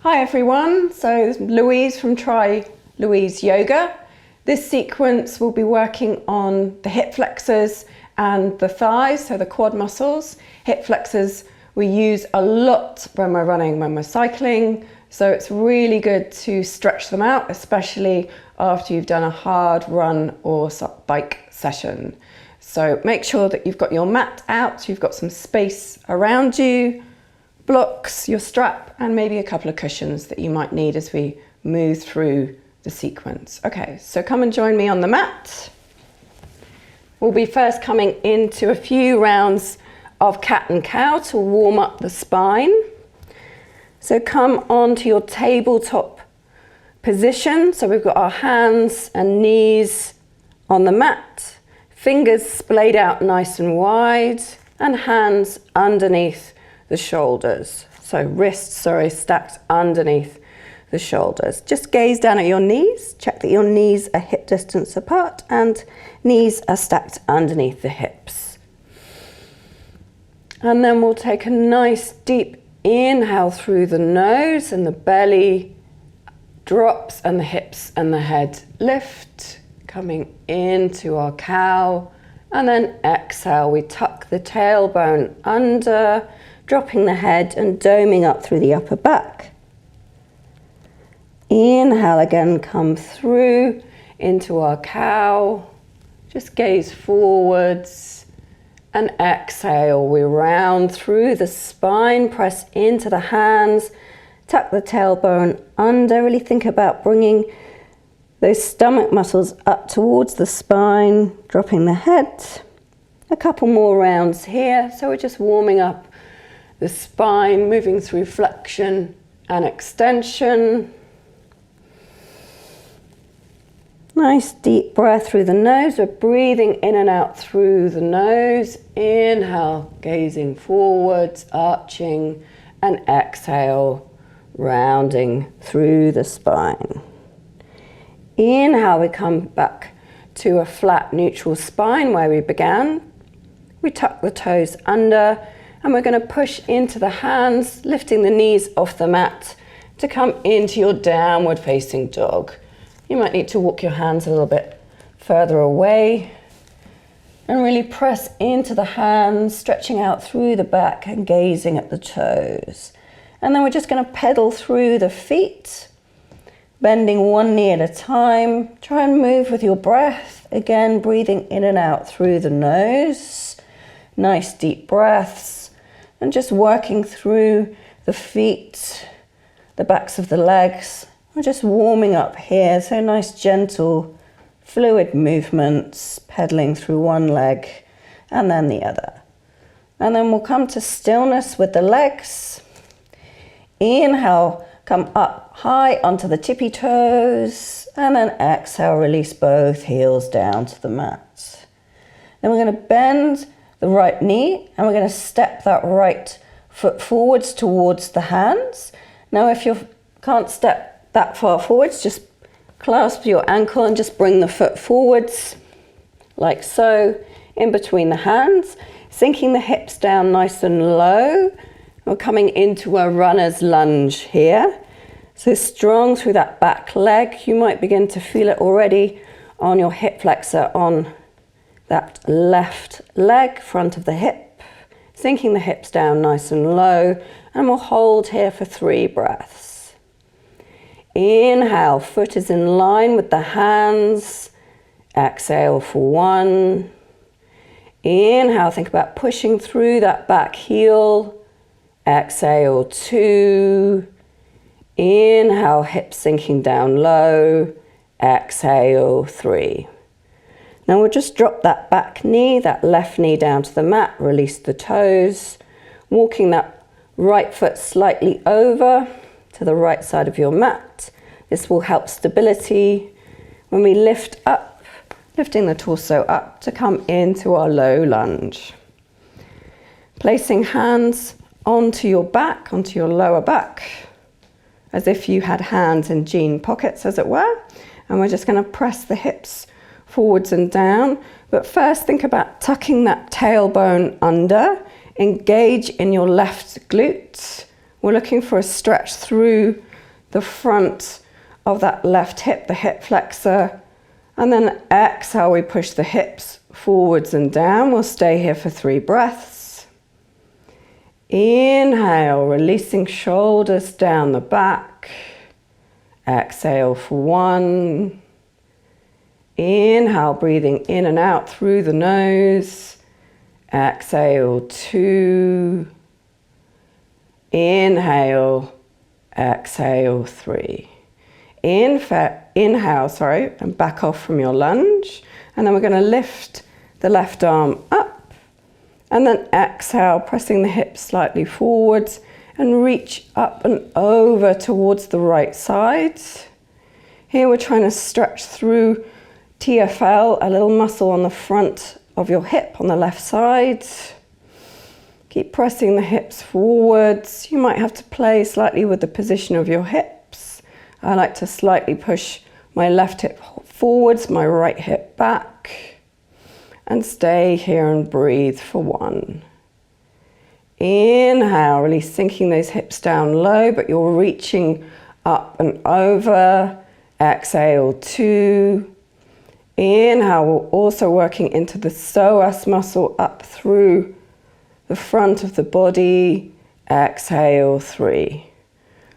Hi everyone, so Louise from Try Louise Yoga. This sequence will be working on the hip flexors and the thighs, so the quad muscles. Hip flexors we use a lot when we're running, when we're cycling, so it's really good to stretch them out, especially after you've done a hard run or bike session. So make sure that you've got your mat out, so you've got some space around you, blocks, your strap, and maybe a couple of cushions that you might need as we move through the sequence. Okay, so come and join me on the mat. We'll be first coming into a few rounds of cat and cow to warm up the spine. So come onto your tabletop position. So we've got our hands and knees on the mat, fingers splayed out nice and wide, and hands underneath the shoulders. So wrists, stacked underneath the shoulders. Just gaze down at your knees, check that your knees are hip distance apart and knees are stacked underneath the hips. And then we'll take a nice deep inhale through the nose, and the belly drops and the hips and the head lift, coming into our cow. And then exhale, we tuck the tailbone under, dropping the head and doming up through the upper back. Inhale again, come through into our cow. Just gaze forwards. And exhale, we round through the spine, press into the hands, tuck the tailbone under. Really think about bringing those stomach muscles up towards the spine, dropping the head. A couple more rounds here. So we're just warming up the spine, moving through flexion and extension. Nice deep breath through the nose. We're breathing in and out through the nose. Inhale, gazing forwards, arching, and exhale, rounding through the spine. Inhale, we come back to a flat neutral spine where we began. We tuck the toes under, and we're going to push into the hands, lifting the knees off the mat to come into your downward facing dog. You might need to walk your hands a little bit further away and really press into the hands, stretching out through the back and gazing at the toes. And then we're just going to pedal through the feet, bending one knee at a time. Try and move with your breath. Again, breathing in and out through the nose. Nice deep breaths. And just working through the feet, the backs of the legs. We're just warming up here. So nice, gentle, fluid movements, pedaling through one leg and then the other. And then we'll come to stillness with the legs. Inhale, come up high onto the tippy toes. And then exhale, release both heels down to the mat. Then we're going to bend the right knee, and we're going to step that right foot forwards towards the hands. Now, if you can't step that far forwards, just clasp your ankle and just bring the foot forwards, like so, in between the hands, sinking the hips down nice and low. We're coming into a runner's lunge here. So strong through that back leg. You might begin to feel it already on your hip flexor on that left leg, front of the hip, sinking the hips down nice and low, and we'll hold here for 3 breaths. Inhale, foot is in line with the hands. Exhale for 1. Inhale, think about pushing through that back heel. Exhale, 2. Inhale, hips sinking down low. Exhale, 3. Now we'll just drop that back knee, that left knee down to the mat, release the toes, walking that right foot slightly over to the right side of your mat. This will help stability when we lift up, lifting the torso up to come into our low lunge. Placing hands onto your back, onto your lower back, as if you had hands in jean pockets, as it were. And we're just going to press the hips forwards and down. But first, think about tucking that tailbone under. Engage in your left glute. We're looking for a stretch through the front of that left hip, the hip flexor. And then exhale, we push the hips forwards and down. We'll stay here for 3 breaths. Inhale, releasing shoulders down the back. Exhale for 1. Inhale, breathing in and out through the nose. Exhale, 2. Inhale, exhale, 3. Inhale, and back off from your lunge. And then we're going to lift the left arm up. And then exhale, pressing the hips slightly forwards and reach up and over towards the right side. Here we're trying to stretch through TFL, a little muscle on the front of your hip on the left side. Keep pressing the hips forwards. You might have to play slightly with the position of your hips. I like to slightly push my left hip forwards, my right hip back. And stay here and breathe for 1. Inhale, really sinking those hips down low, but you're reaching up and over. Exhale, 2. Inhale, we're also working into the psoas muscle up through the front of the body. Exhale, 3.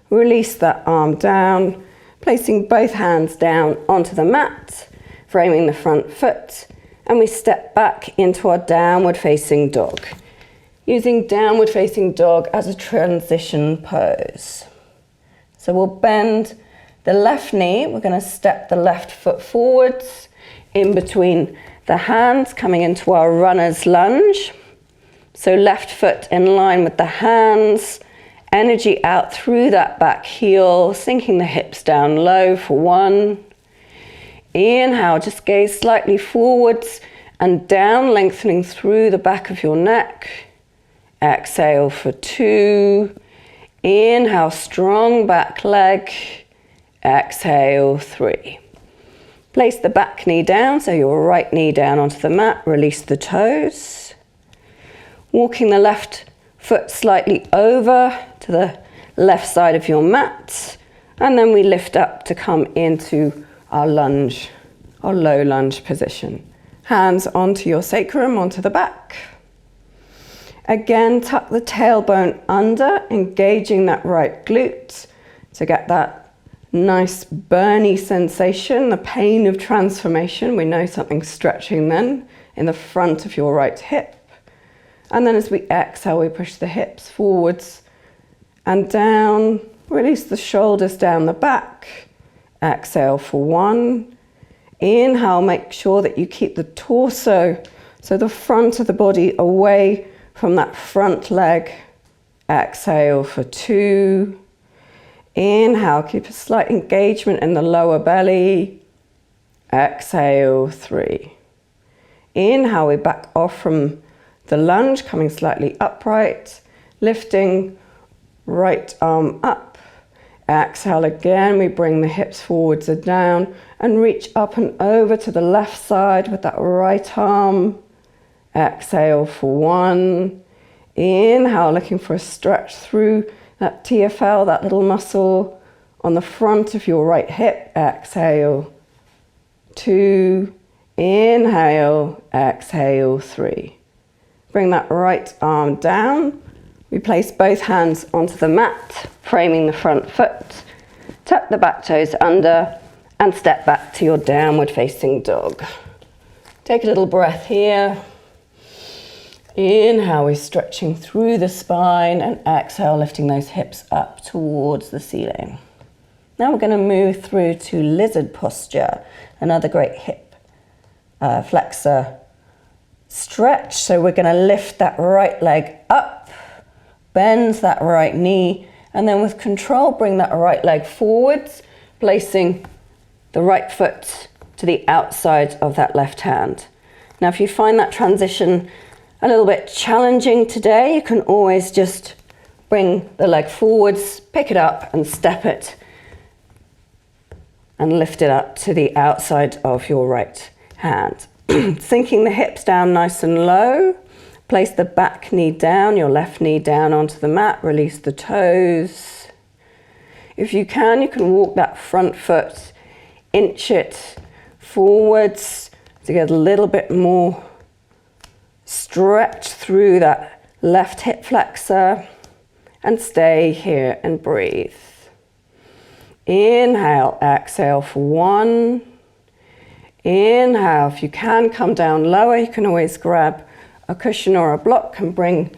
Release that arm down, placing both hands down onto the mat, framing the front foot, and we step back into our downward facing dog, using downward facing dog as a transition pose. So we'll bend the left knee, we're going to step the left foot forwards, in between the hands, coming into our runner's lunge. So left foot in line with the hands, energy out through that back heel, sinking the hips down low for 1. Inhale, just gaze slightly forwards and down, lengthening through the back of your neck. Exhale for 2. Inhale, strong back leg. Exhale, 3. Place the back knee down, so your right knee down onto the mat. Release the toes. Walking the left foot slightly over to the left side of your mat. And then we lift up to come into our lunge, our low lunge position. Hands onto your sacrum, onto the back. Again, tuck the tailbone under, engaging that right glute to get that nice burny sensation, the pain of transformation. We know something's stretching then in the front of your right hip. And then as we exhale, we push the hips forwards and down. Release the shoulders down the back. Exhale for 1. Inhale, make sure that you keep the torso, so the front of the body away from that front leg. Exhale for 2. Inhale, keep a slight engagement in the lower belly. Exhale, 3. Inhale, we back off from the lunge, coming slightly upright, lifting right arm up. Exhale again, we bring the hips forwards and down and reach up and over to the left side with that right arm. Exhale for 1. Inhale, looking for a stretch through that TFL, that little muscle on the front of your right hip. Exhale, 2. Inhale, exhale, 3. Bring that right arm down. We place both hands onto the mat, framing the front foot. Tuck the back toes under and step back to your downward facing dog. Take a little breath here. Inhale, we're stretching through the spine, and exhale, lifting those hips up towards the ceiling. Now we're going to move through to lizard posture, another great hip flexor stretch. So we're going to lift that right leg up, bend that right knee, and then with control, bring that right leg forwards, placing the right foot to the outside of that left hand. Now, if you find that transition a little bit challenging today, you can always just bring the leg forwards, pick it up and step it and lift it up to the outside of your right hand. Sinking the hips down nice and low. Place the back knee down, your left knee down onto the mat. Release the toes. If you can walk that front foot, inch it forwards to get a little bit more stretch through that left hip flexor, and stay here and breathe. Inhale, exhale for 1. Inhale, if you can come down lower, you can always grab a cushion or a block and bring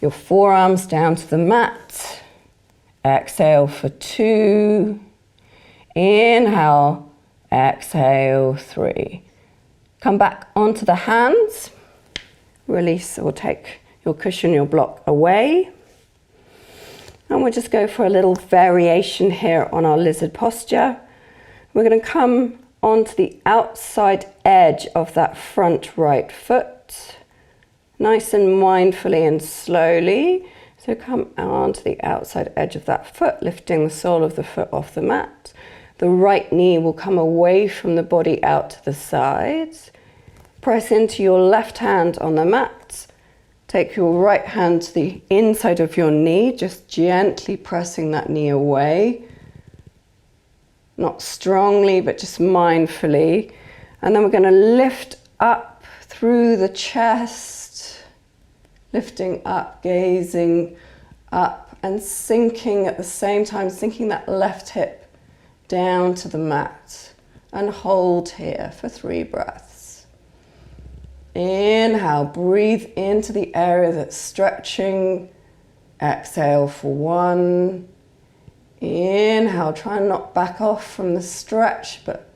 your forearms down to the mat. Exhale for 2. Inhale, exhale, 3. Come back onto the hands. Release or take your cushion, your block away. And we'll just go for a little variation here on our lizard posture. We're going to come onto the outside edge of that front right foot. Nice and mindfully and slowly. So come onto the outside edge of that foot, lifting the sole of the foot off the mat. The right knee will come away from the body out to the sides. Press into your left hand on the mat. Take your right hand to the inside of your knee, just gently pressing that knee away. Not strongly, but just mindfully. And then we're going to lift up through the chest, lifting up, gazing up, and sinking at the same time, sinking that left hip down to the mat. And hold here for 3 breaths. Inhale, breathe into the area that's stretching. Exhale for 1. Inhale, try and not back off from the stretch, but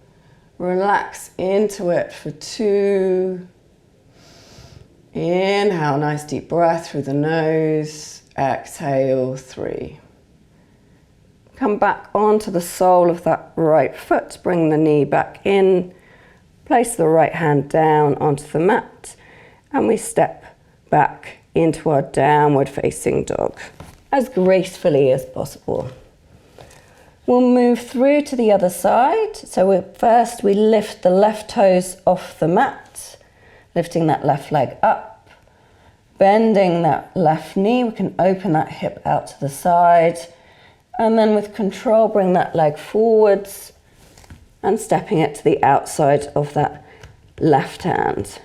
relax into it for 2. Inhale, nice deep breath through the nose. Exhale, 3. Come back onto the sole of that right foot. Bring the knee back in. Place the right hand down onto the mat. And we step back into our downward facing dog as gracefully as possible. We'll move through to the other side. So first we lift the left toes off the mat, lifting that left leg up, bending that left knee. We can open that hip out to the side, and then with control bring that leg forwards and stepping it to the outside of that left hand.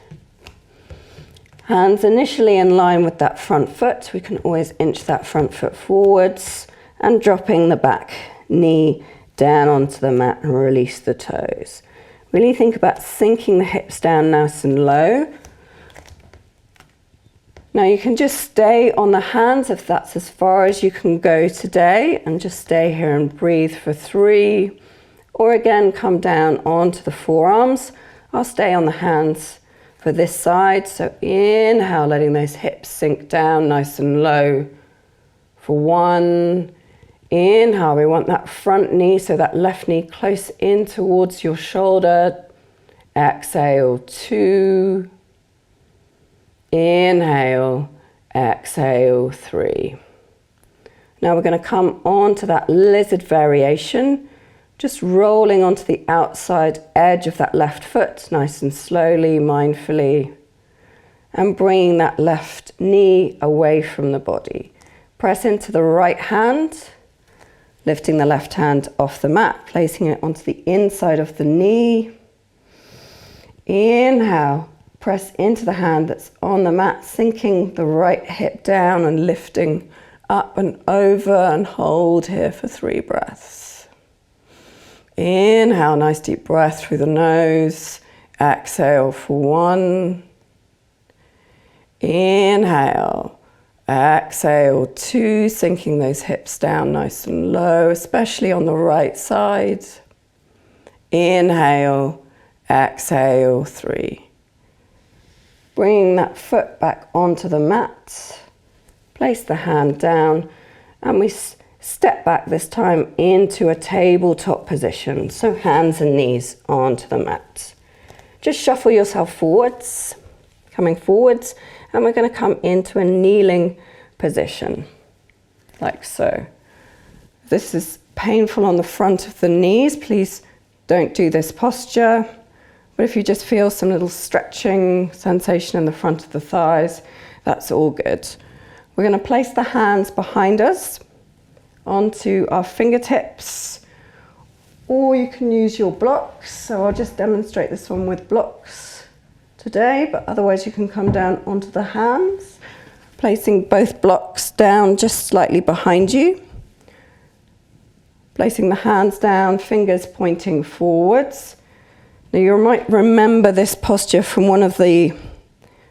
Hands initially in line with that front foot. We can always inch that front foot forwards and dropping the back knee down onto the mat and release the toes. Really think about sinking the hips down nice and low. Now you can just stay on the hands if that's as far as you can go today, and just stay here and breathe for 3. Or again, come down onto the forearms. I'll stay on the hands for this side. So inhale, letting those hips sink down nice and low for 1. Inhale, we want that front knee, so that left knee close in towards your shoulder. Exhale, 2. Inhale, exhale, 3. Now we're going to come on to that lizard variation. Just rolling onto the outside edge of that left foot, nice and slowly, mindfully. And bringing that left knee away from the body. Press into the right hand, lifting the left hand off the mat, placing it onto the inside of the knee. Inhale, press into the hand that's on the mat, sinking the right hip down and lifting up and over, and hold here for 3 breaths. Inhale, nice deep breath through the nose. Exhale for 1. Inhale. Exhale, 2, sinking those hips down nice and low, especially on the right side. Inhale, exhale, 3. Bringing that foot back onto the mat. Place the hand down, and we step back this time into a tabletop position. So hands and knees onto the mat. Just shuffle yourself forwards, coming forwards, and we're going to come into a kneeling position, like so. If this is painful on the front of the knees, please don't do this posture. But if you just feel some little stretching sensation in the front of the thighs, that's all good. We're going to place the hands behind us onto our fingertips, or you can use your blocks. So I'll just demonstrate this one with blocks today, but otherwise you can come down onto the hands, placing both blocks down just slightly behind you. Placing the hands down, fingers pointing forwards. Now you might remember this posture from one of the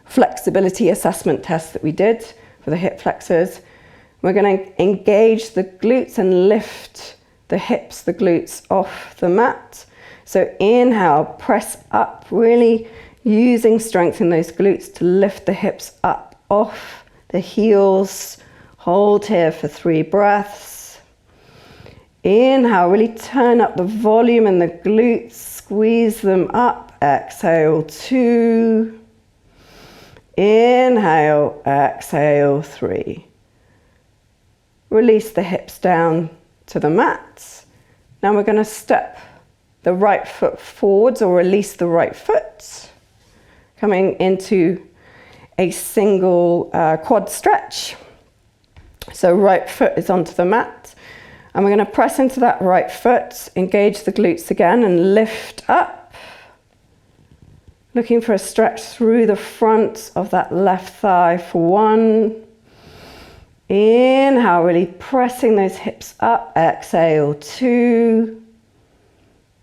flexibility assessment tests that we did for the hip flexors. We're going to engage the glutes and lift the hips, the glutes off the mat. So inhale, press up, really using strength in those glutes to lift the hips up off the heels. Hold here for 3 breaths. Inhale, really turn up the volume in the glutes, squeeze them up. Exhale, 2. Inhale, exhale, 3. Release the hips down to the mat. Now we're going to step the right foot forwards or release the right foot. Coming into a single quad stretch. So right foot is onto the mat. And we're going to press into that right foot, engage the glutes again and lift up. Looking for a stretch through the front of that left thigh for 1. Inhale, really pressing those hips up. Exhale, 2.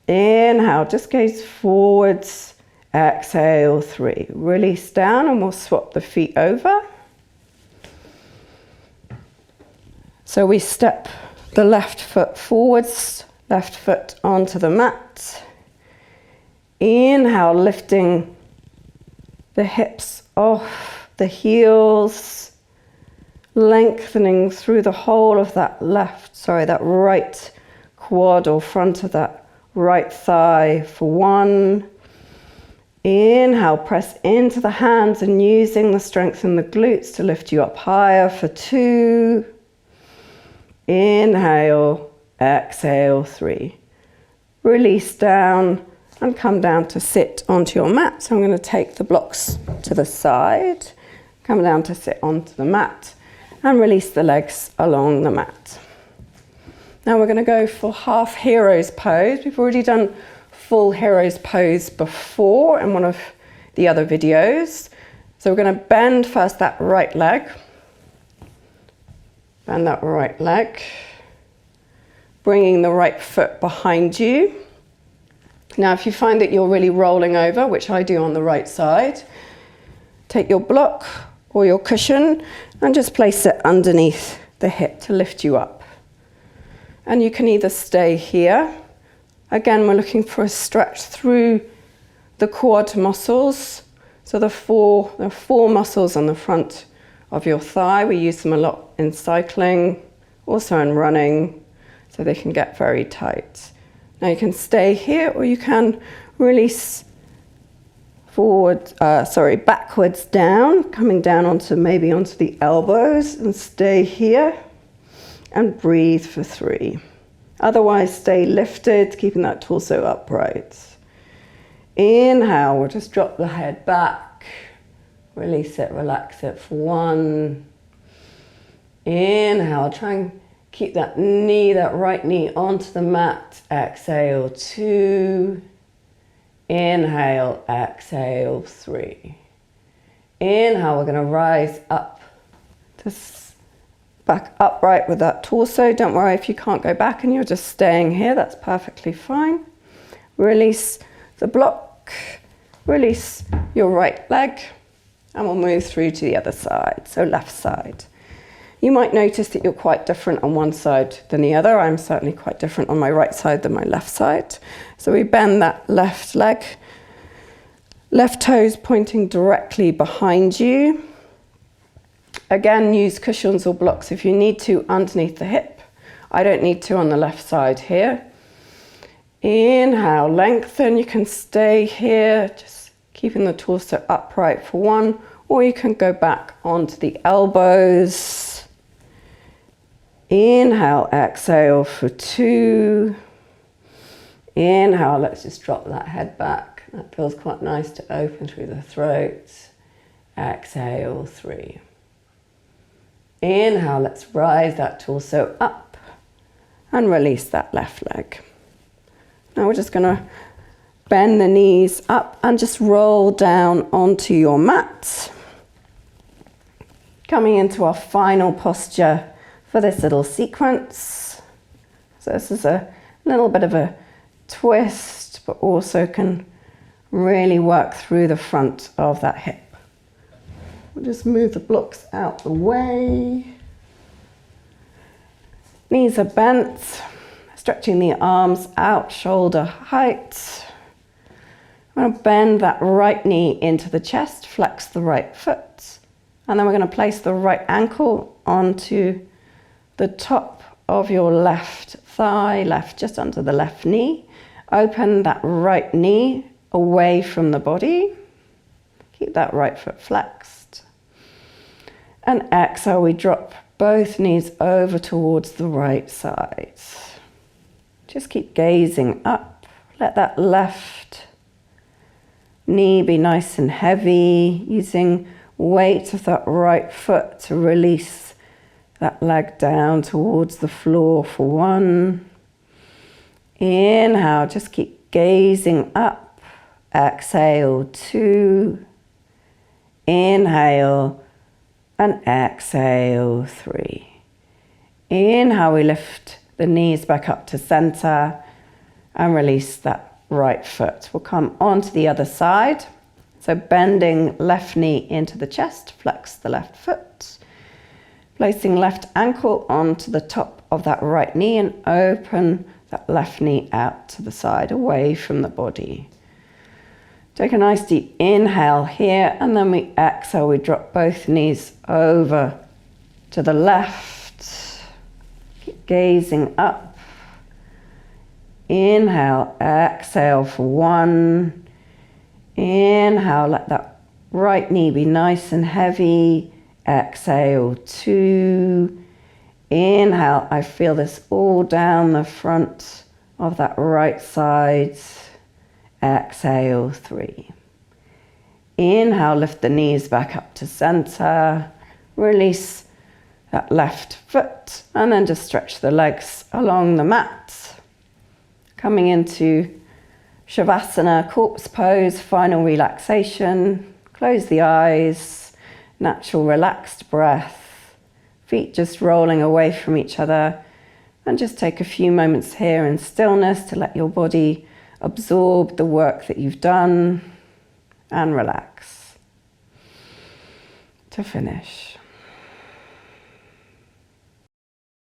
Inhale, just gaze forwards. Exhale, 3. Release down and we'll swap the feet over. So we step the left foot forwards, left foot onto the mat. Inhale, lifting the hips off the heels, lengthening through the whole of that that right quad or front of that right thigh for 1. Inhale, press into the hands and using the strength in the glutes to lift you up higher for 2. Inhale, exhale, 3. Release down and come down to sit onto your mat. So I'm going to take the blocks to the side, come down to sit onto the mat and release the legs along the mat. Now we're going to go for half hero's pose. We've already done full hero's pose before in one of the other videos. So we're going to bend first that right leg. Bend that right leg, bringing the right foot behind you. Now, if you find that you're really rolling over, which I do on the right side, take your block or your cushion and just place it underneath the hip to lift you up. And you can either stay here. Again, we're looking for a stretch through the quad muscles. So there are 4 muscles on the front of your thigh. We use them a lot in cycling, also in running, so they can get very tight. Now you can stay here or you can release backwards down, coming down onto the elbows and stay here and breathe for 3. Otherwise stay lifted, keeping that torso upright. Inhale, we'll just drop the head back. Release it, relax it for 1. Inhale, try and keep that right knee onto the mat. Exhale, 2. Inhale, exhale, 3. Inhale, we're going to rise up to back upright with that torso. Don't worry if you can't go back and you're just staying here, that's perfectly fine. Release the block, release your right leg. And we'll move through to the other side, so left side. You might notice that you're quite different on one side than the other. I'm certainly quite different on my right side than my left side. So we bend that left leg, left toes pointing directly behind you. Again, use cushions or blocks if you need to underneath the hip. I don't need to on the left side here. Inhale, lengthen. You can stay here, just keeping the torso upright for 1, or you can go back onto the elbows. Inhale, exhale for 2. Inhale, let's just drop that head back. That feels quite nice to open through the throat. Exhale, 3. Inhale, let's rise that torso up. and release that left leg. Now we're just going to bend the knees up and just roll down onto your mat. Coming into our final posture for this little sequence. So this is a little bit of a twist, but also can really work through the front of that hip. We'll just move the blocks out the way. Knees are bent, stretching the arms out, shoulder height. I'm going to bend that right knee into the chest, flex the right foot, and then we're going to place the right ankle onto the top of your left thigh, just under the left knee. Open that right knee away from the body. Keep that right foot flexed. And exhale, we drop both knees over towards the right side. Just keep gazing up. Let that left knee be nice and heavy, using weight of that right foot to release that leg down towards the floor for 1. Inhale, just keep gazing up. Exhale, 2. Inhale and exhale, 3. Inhale, we lift the knees back up to center and release that right foot. We'll come onto the other side. So bending left knee into the chest, flex the left foot. Placing left ankle onto the top of that right knee and open that left knee out to the side, away from the body. Take a nice deep inhale here, and then we exhale, we drop both knees over to the left. Keep gazing up. Inhale, exhale for 1. Inhale, let that right knee be nice and heavy. Exhale, 2. Inhale, I feel this all down the front of that right side. Exhale, 3. Inhale, lift the knees back up to center. Release that left foot and then just stretch the legs along the mat. Coming into Shavasana, corpse pose, final relaxation. Close the eyes, natural relaxed breath. Feet just rolling away from each other. And just take a few moments here in stillness to let your body absorb the work that you've done and relax. To finish.